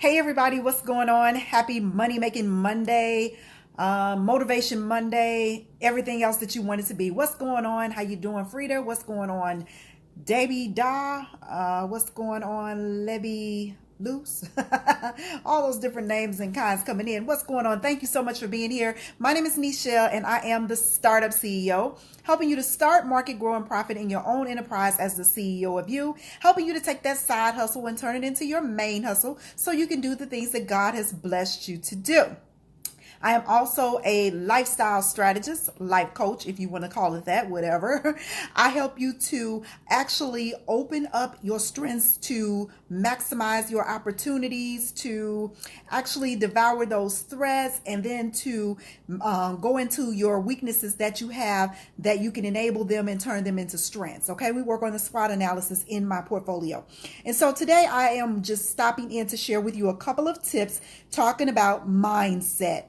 Hey everybody, what's going on? Happy Money Making Monday, Motivation Monday, everything else that you want it to be. What's going on? How you doing, Frida? What's going on, Debbie Da? What's going on, Levy Loose? All those different names and kinds coming in. What's going on? Thank you so much for being here. My name is Nichelle and I am the Startup CEO, helping you to start, market, grow, and profit in your own enterprise as the CEO of you, helping you to take that side hustle and turn it into your main hustle so you can do the things that God has blessed you to do. I am also a lifestyle strategist, life coach, if you want to call it that, whatever. I help you to actually open up your strengths to maximize your opportunities, to actually devour those threats, and then to go into your weaknesses that you have that you can enable them and turn them into strengths. Okay, we work on the SWOT analysis in my portfolio. And so today I am just stopping in to share with you a couple of tips talking about mindset.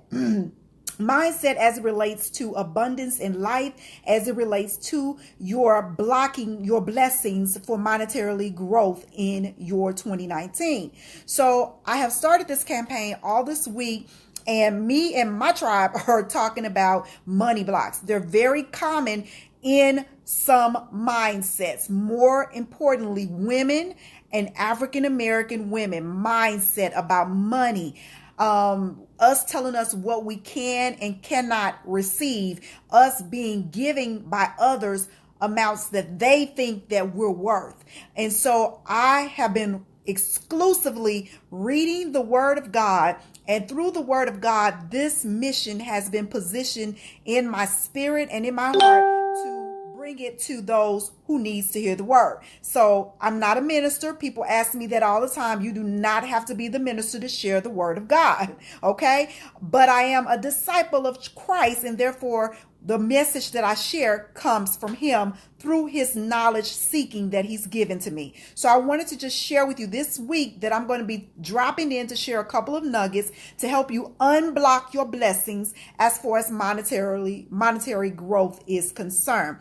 Mindset as it relates to abundance in life, as it relates to your blocking your blessings for monetarily growth in your 2019. So I have started this campaign all this week, and me and my tribe are talking about money blocks. They're very common in some mindsets. More importantly, women and African American women mindset about money. Us telling us what we can and cannot receive, us being giving by others amounts that they think that we're worth. And so I have been exclusively reading the Word of God, and through the Word of God, this mission has been positioned in my spirit and in my heart to bring it to those who needs to hear the word. So I'm not a minister. People ask me that all the time. You do not have to be the minister to share the word of God. Okay. But I am a disciple of Christ, and therefore the message that I share comes from him through his knowledge seeking that he's given to me. So I wanted to just share with you this week that I'm going to be dropping in to share a couple of nuggets to help you unblock your blessings as far as monetary growth is concerned.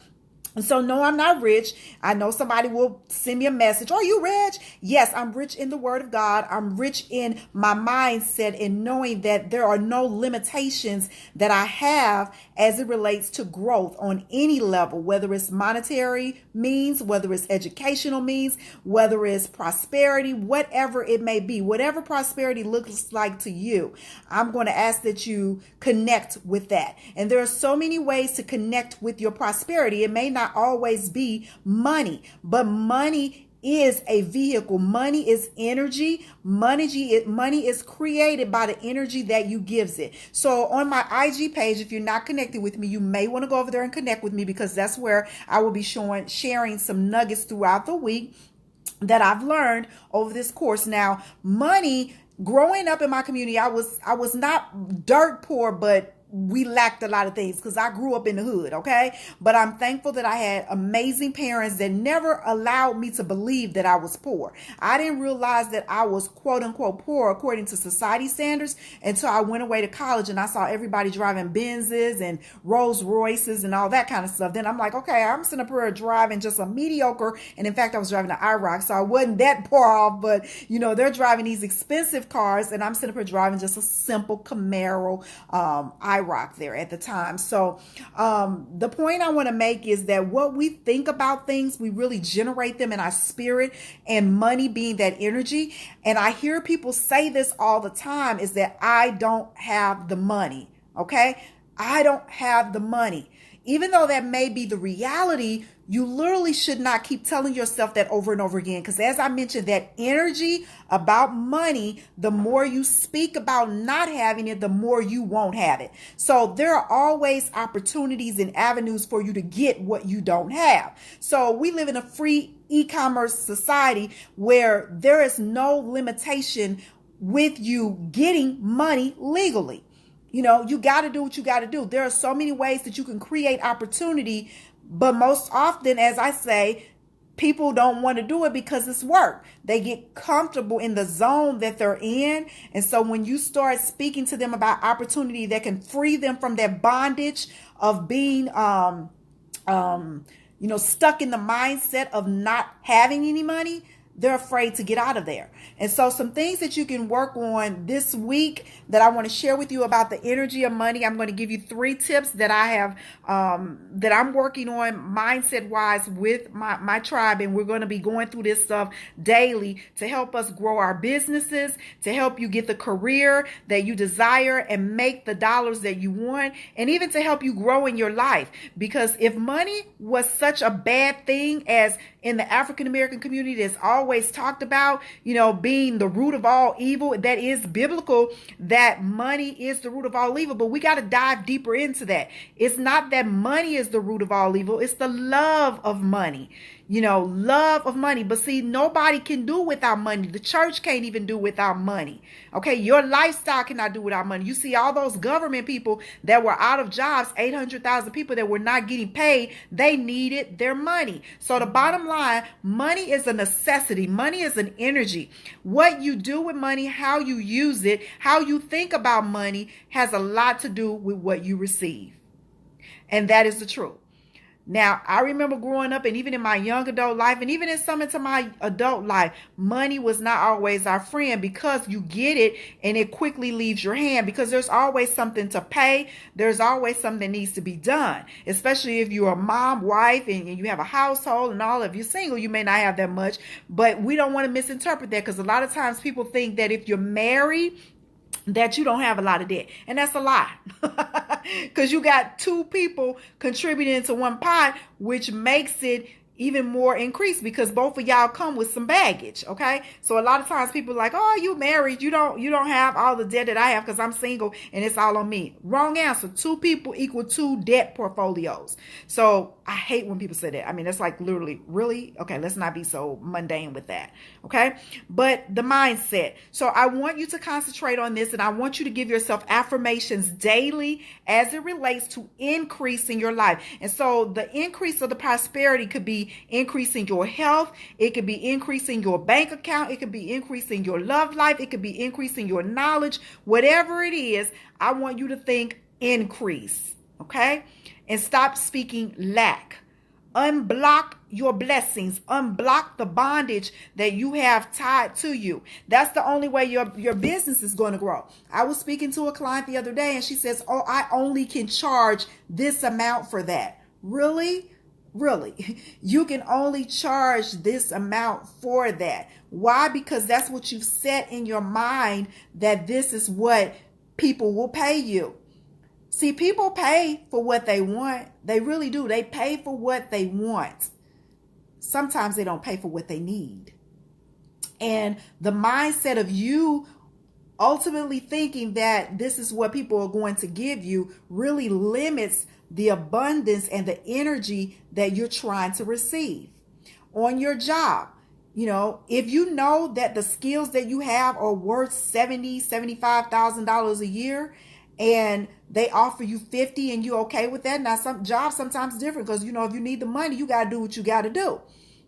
And so, no, I'm not rich. I know somebody will send me a message. Are you rich? Yes, I'm rich in the word of God. I'm rich in my mindset in knowing that there are no limitations that I have as it relates to growth on any level, whether it's monetary means, whether it's educational means, whether it's prosperity, whatever it may be, whatever prosperity looks like to you. I'm going to ask that you connect with that. And there are so many ways to connect with your prosperity. It may not always be money, but money is a vehicle. Money is energy. Money is created by the energy that you gives it. So on my IG page, if you're not connected with me, you may want to go over there and connect with me, because that's where I will be sharing some nuggets throughout the week that I've learned over this course. Now, money, growing up in my community, I was not dirt poor, but we lacked a lot of things because I grew up in the hood, okay? But I'm thankful that I had amazing parents that never allowed me to believe that I was poor. I didn't realize that I was quote unquote poor according to society standards until I went away to college and I saw everybody driving Benzes and Rolls Royces and all that kind of stuff. Then I'm like, okay, I'm sitting up here driving just a mediocre, and in fact, I was driving an IROC, so I wasn't that far off, but they're driving these expensive cars and I'm sitting up here driving just a simple Camaro IROC there at the time. So the point I want to make is that what we think about things, we really generate them in our spirit, and money being that energy. And I hear people say this all the time, is that I don't have the money. Okay. I don't have the money. Even though that may be the reality, you literally should not keep telling yourself that over and over again. Because as I mentioned, that energy about money, the more you speak about not having it, the more you won't have it. So there are always opportunities and avenues for you to get what you don't have. So we live in a free e-commerce society where there is no limitation with you getting money legally. You got to do what you got to do. There are so many ways that you can create opportunity, but most often, as I say, people don't want to do it because it's work. They get comfortable in the zone that they're in. And so when you start speaking to them about opportunity that can free them from that bondage of being stuck in the mindset of not having any money, they're afraid to get out of there. And so some things that you can work on this week that I want to share with you about the energy of money. I'm going to give you 3 tips that I have, that I'm working on mindset wise with my tribe. And we're going to be going through this stuff daily to help us grow our businesses, to help you get the career that you desire and make the dollars that you want, and even to help you grow in your life. Because if money was such a bad thing, as in the African American community that's always talked about, being the root of all evil, that is biblical, that money is the root of all evil. But we got to dive deeper into that. It's not that money is the root of all evil. It's the love of money. Love of money. But see, nobody can do without money. The church can't even do without money. Okay, your lifestyle cannot do without money. You see all those government people that were out of jobs, 800,000 people that were not getting paid, they needed their money. So the bottom line, money is a necessity. Money is an energy. What you do with money, how you use it, how you think about money has a lot to do with what you receive. And that is the truth. Now, I remember growing up, and even in my young adult life, and even in some into my adult life, money was not always our friend, because you get it and it quickly leaves your hand, because there's always something to pay. There's always something that needs to be done, especially if you're a mom, wife, and you have a household and all. If you're single, you may not have that much, but we don't want to misinterpret that, because a lot of times people think that if you're married, that you don't have a lot of debt. And that's a lie. Because you got 2 people contributing to one pot, which makes it even more increased, because both of y'all come with some baggage. Okay. So a lot of times people are like, oh, you married, you don't have all the debt that I have because I'm single and it's all on me. Wrong answer. 2 people equal 2 debt portfolios. So I hate when people say that. I mean, that's like literally, really? Okay, let's not be so mundane with that. Okay. But the mindset. So I want you to concentrate on this, and I want you to give yourself affirmations daily as it relates to increasing your life. And so the increase of the prosperity could be increasing your health. It could be increasing your bank account. It could be increasing your love life. It could be increasing your knowledge. Whatever it is, I want you to think increase. Okay? And stop speaking lack. Unblock your blessings. Unblock the bondage that you have tied to you. That's the only way your business is going to grow. I was speaking to a client the other day, and she says, oh, I only can charge this amount for that. Really? Really? You can only charge this amount for that. Why? Because that's what you've set in your mind, that this is what people will pay you. See, people pay for what they want. They really do. They pay for what they want. Sometimes they don't pay for what they need. And the mindset of you ultimately thinking that this is what people are going to give you really limits the abundance and the energy that you're trying to receive. On your job, if you know that the skills that you have are worth $70,000, $75,000 a year, and they offer you 50 and you're okay with that. Now, some jobs sometimes different, because, if you need the money, you got to do what you got to do.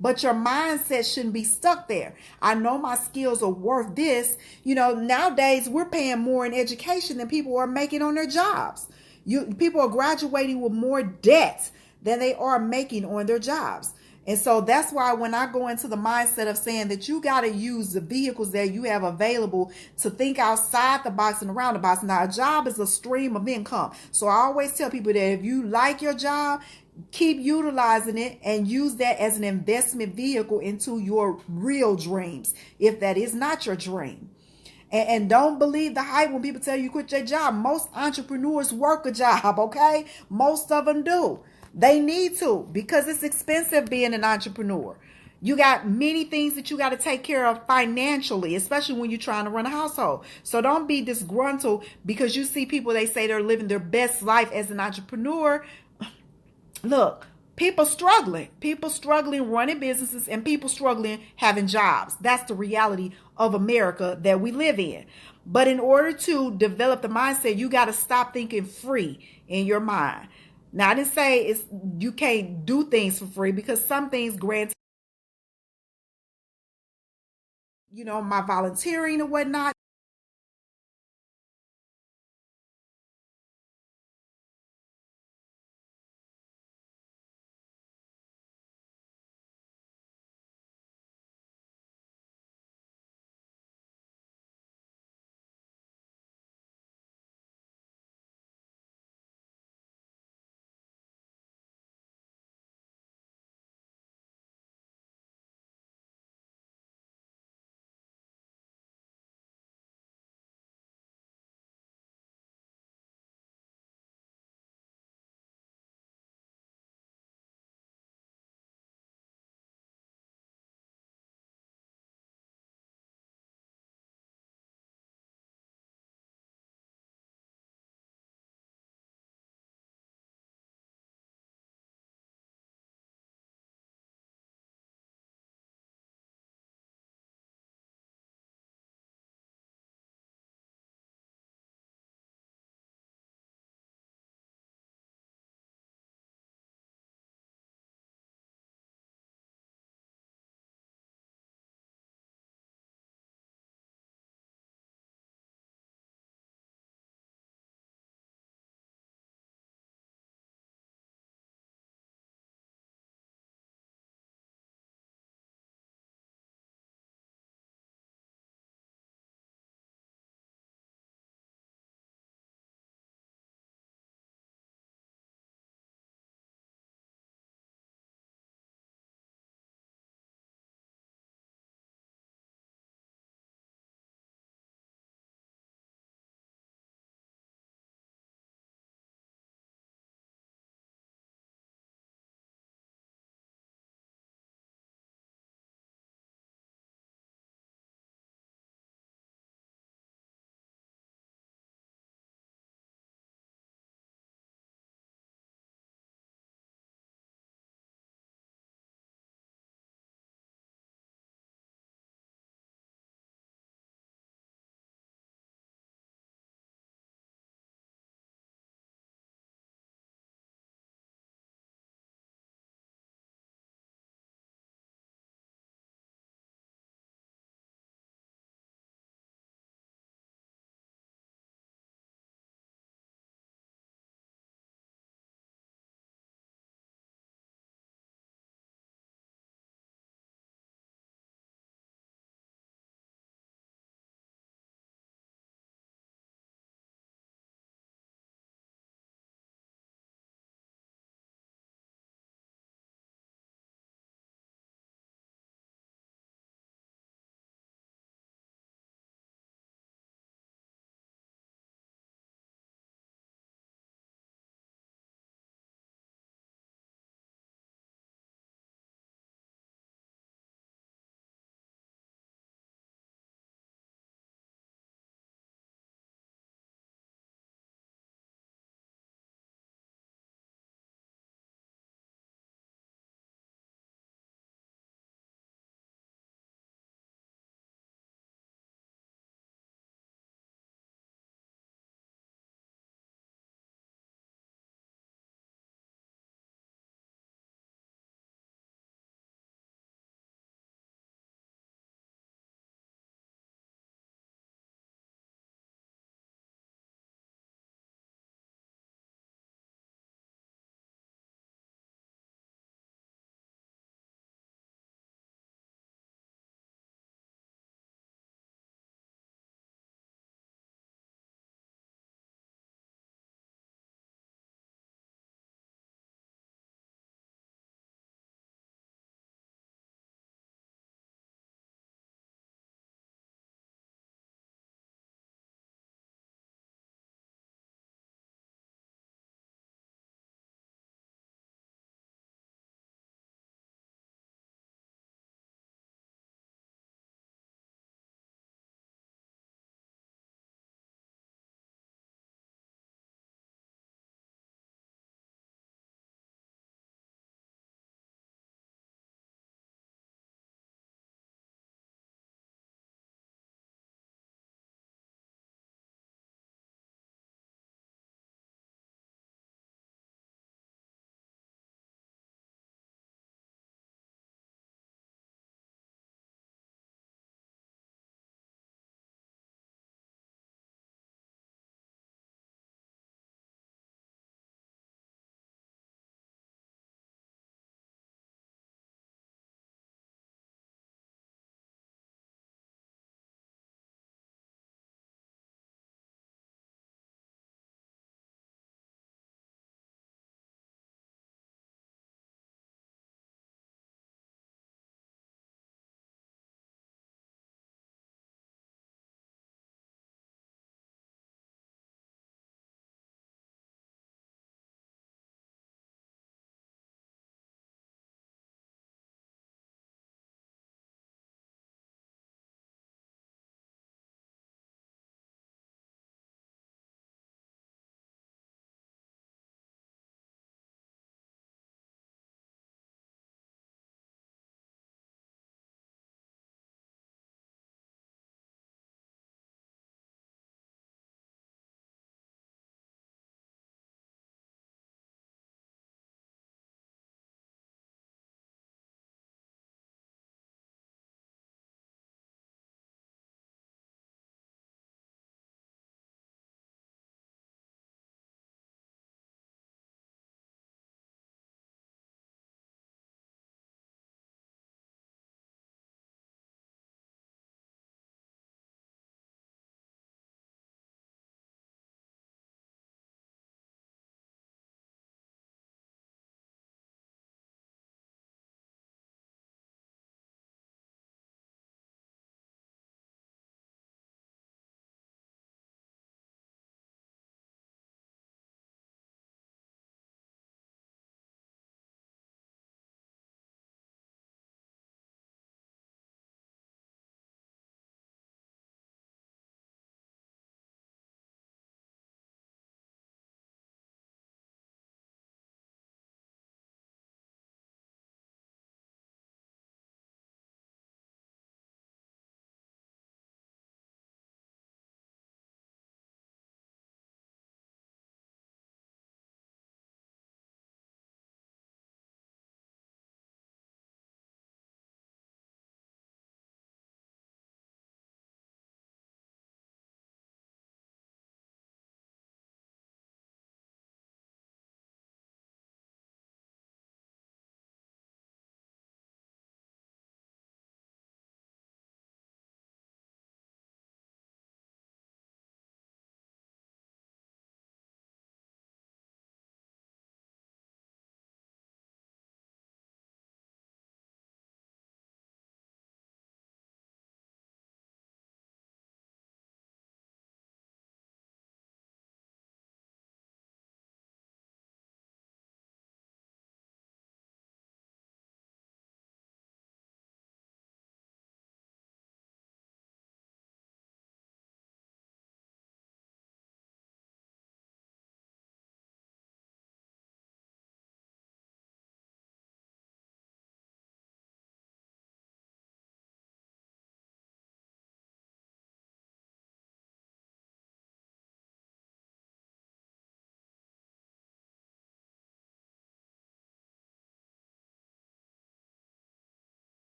But your mindset shouldn't be stuck there. I know my skills are worth this. Nowadays we're paying more in education than people are making on their jobs. People are graduating with more debt than they are making on their jobs. And so that's why when I go into the mindset of saying that you got to use the vehicles that you have available to think outside the box and around the box. Now, a job is a stream of income. So I always tell people that if you like your job, keep utilizing it and use that as an investment vehicle into your real dreams, if that is not your dream. And don't believe the hype when people tell you quit your job. Most entrepreneurs work a job, okay? Most of them do. They need to, because it's expensive being an entrepreneur. You got many things that you got to take care of financially, especially when you're trying to run a household. So don't be disgruntled because you see people, they say they're living their best life as an entrepreneur. Look, people struggling running businesses, and people struggling having jobs. That's the reality of America that we live in. But in order to develop the mindset, you got to stop thinking free in your mind. Now, I didn't say you can't do things for free, because some things grant, my volunteering or whatnot,